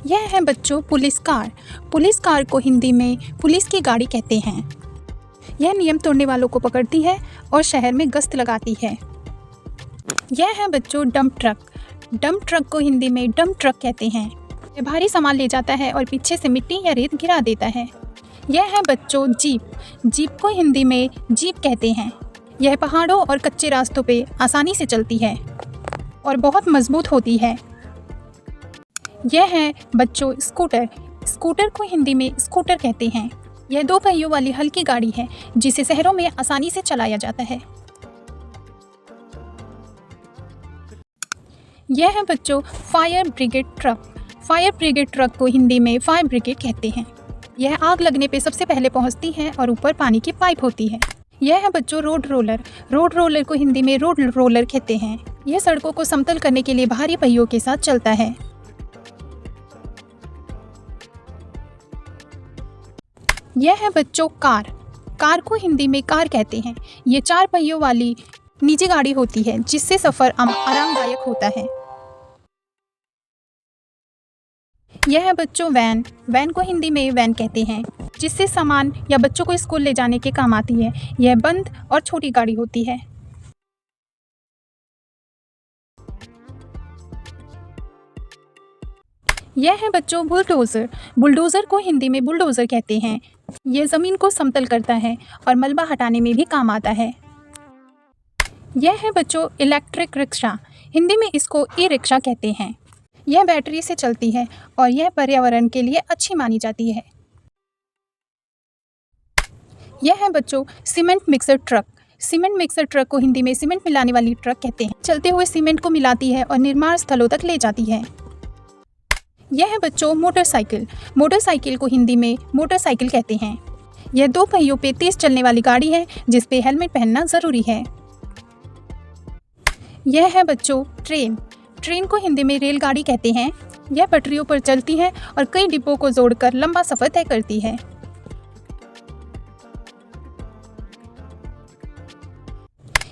यह है बच्चों पुलिस कार। पुलिस कार को हिंदी में पुलिस की गाड़ी कहते हैं। यह नियम तोड़ने वालों को पकड़ती है और शहर में गश्त लगाती है। यह है बच्चों डंप ट्रक। डंप ट्रक को हिंदी में डंप ट्रक कहते हैं। यह भारी सामान ले जाता है और पीछे से मिट्टी या रेत गिरा देता है। यह है बच्चों जीप। जीप को हिंदी में जीप कहते हैं। यह पहाड़ों और कच्चे रास्तों पे आसानी से चलती है और बहुत मजबूत होती है। यह है बच्चों स्कूटर। स्कूटर को हिंदी में स्कूटर कहते हैं। यह 2 पहियों वाली हल्की गाड़ी है जिसे शहरों में आसानी से चलाया जाता है। यह है बच्चों fire brigade truck. Fire brigade truck को हिंदी में फायर ब्रिगेड कहते हैं। यह आग लगने पे सबसे पहले पहुंचती है और ऊपर पानी की पाइप होती है। यह है बच्चों रोड रोलर। रोड रोलर को हिंदी में रोड रोलर कहते हैं। यह सड़कों को समतल करने के लिए भारी पहियों के साथ चलता है। यह है बच्चों कार। कार को हिंदी में कार कहते हैं। ये 4 पहियों वाली निजी गाड़ी होती है जिससे सफ़र आरामदायक होता है। यह है बच्चों वैन। वैन को हिंदी में वैन कहते हैं, जिससे सामान या बच्चों को स्कूल ले जाने के काम आती है। यह बंद और छोटी गाड़ी होती है। यह है बच्चों बुलडोज़र। बुलडोज़र को हिंदी में बुलडोज़र कहते हैं। यह ज़मीन को समतल करता है और मलबा हटाने में भी काम आता है। यह है बच्चों इलेक्ट्रिक रिक्शा। हिंदी में इसको ई रिक्शा कहते हैं। यह बैटरी से चलती है और यह पर्यावरण के लिए अच्छी मानी जाती है। यह है बच्चों cement mixer truck. Cement mixer truck को हिंदी में सीमेंट मिलाने वाली ट्रक कहते हैं। चलते हुए सीमेंट को मिलाती है और निर्माण स्थलों तक ले जाती है। यह है बच्चों मोटरसाइकिल। मोटरसाइकिल को हिंदी में मोटरसाइकिल कहते हैं। यह 2 पहियों पे तेज चलने वाली गाड़ी है जिस पे हेलमेट पहनना ज़रूरी है। यह है बच्चों ट्रेन। ट्रेन को हिंदी में रेलगाड़ी कहते हैं। यह पटरियों पर चलती है और कई डिब्बों को जोड़कर लंबा सफ़र तय करती है।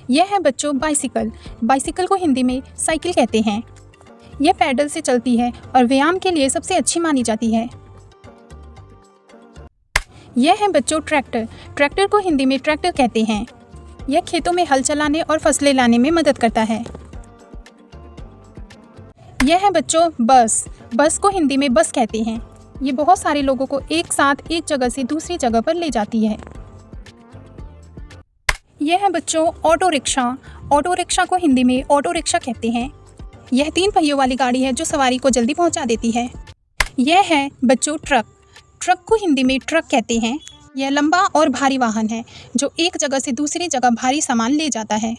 यह है बच्चों बाइसिकल। बाइसिकल को हिंदी में साइकिल कहते हैं। यह पैडल से चलती है और व्यायाम के लिए सबसे अच्छी मानी जाती है। यह है बच्चों ट्रैक्टर। ट्रैक्टर को हिंदी में ट्रैक्टर कहते हैं। यह खेतों में हल चलाने और फसलें लाने में मदद करता है। यह है बच्चों बस। बस को हिंदी में बस कहते हैं। ये बहुत सारे लोगों को एक साथ एक जगह से दूसरी जगह पर ले जाती है। यह है बच्चों ऑटो रिक्शा। ऑटो रिक्शा को हिंदी में ऑटो रिक्शा कहते हैं। यह 3 पहियों वाली गाड़ी है जो सवारी को जल्दी पहुंचा देती है। यह है बच्चों ट्रक। ट्रक को हिंदी में ट्रक कहते हैं। यह लंबा और भारी वाहन है जो एक जगह से दूसरी जगह भारी सामान ले जाता है।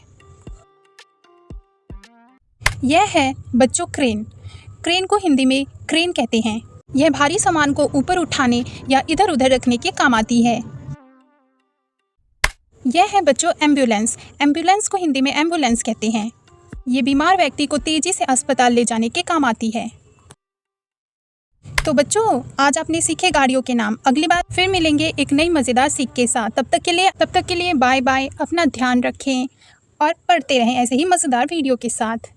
यह है बच्चों क्रेन। क्रेन को हिंदी में क्रेन कहते हैं। यह भारी सामान को ऊपर उठाने या इधर उधर रखने के काम आती है। यह है बच्चों एम्बुलेंस। एम्बुलेंस को हिंदी में एम्बुलेंस कहते हैं। ये बीमार व्यक्ति को तेजी से अस्पताल ले जाने के काम आती है। तो बच्चों आज आपने सीखे गाड़ियों के नाम। अगली बार फिर मिलेंगे एक नई मज़ेदार सीख के साथ। तब तक के लिए बाय बाय। अपना ध्यान रखें और पढ़ते रहें ऐसे ही मज़ेदार वीडियो के साथ।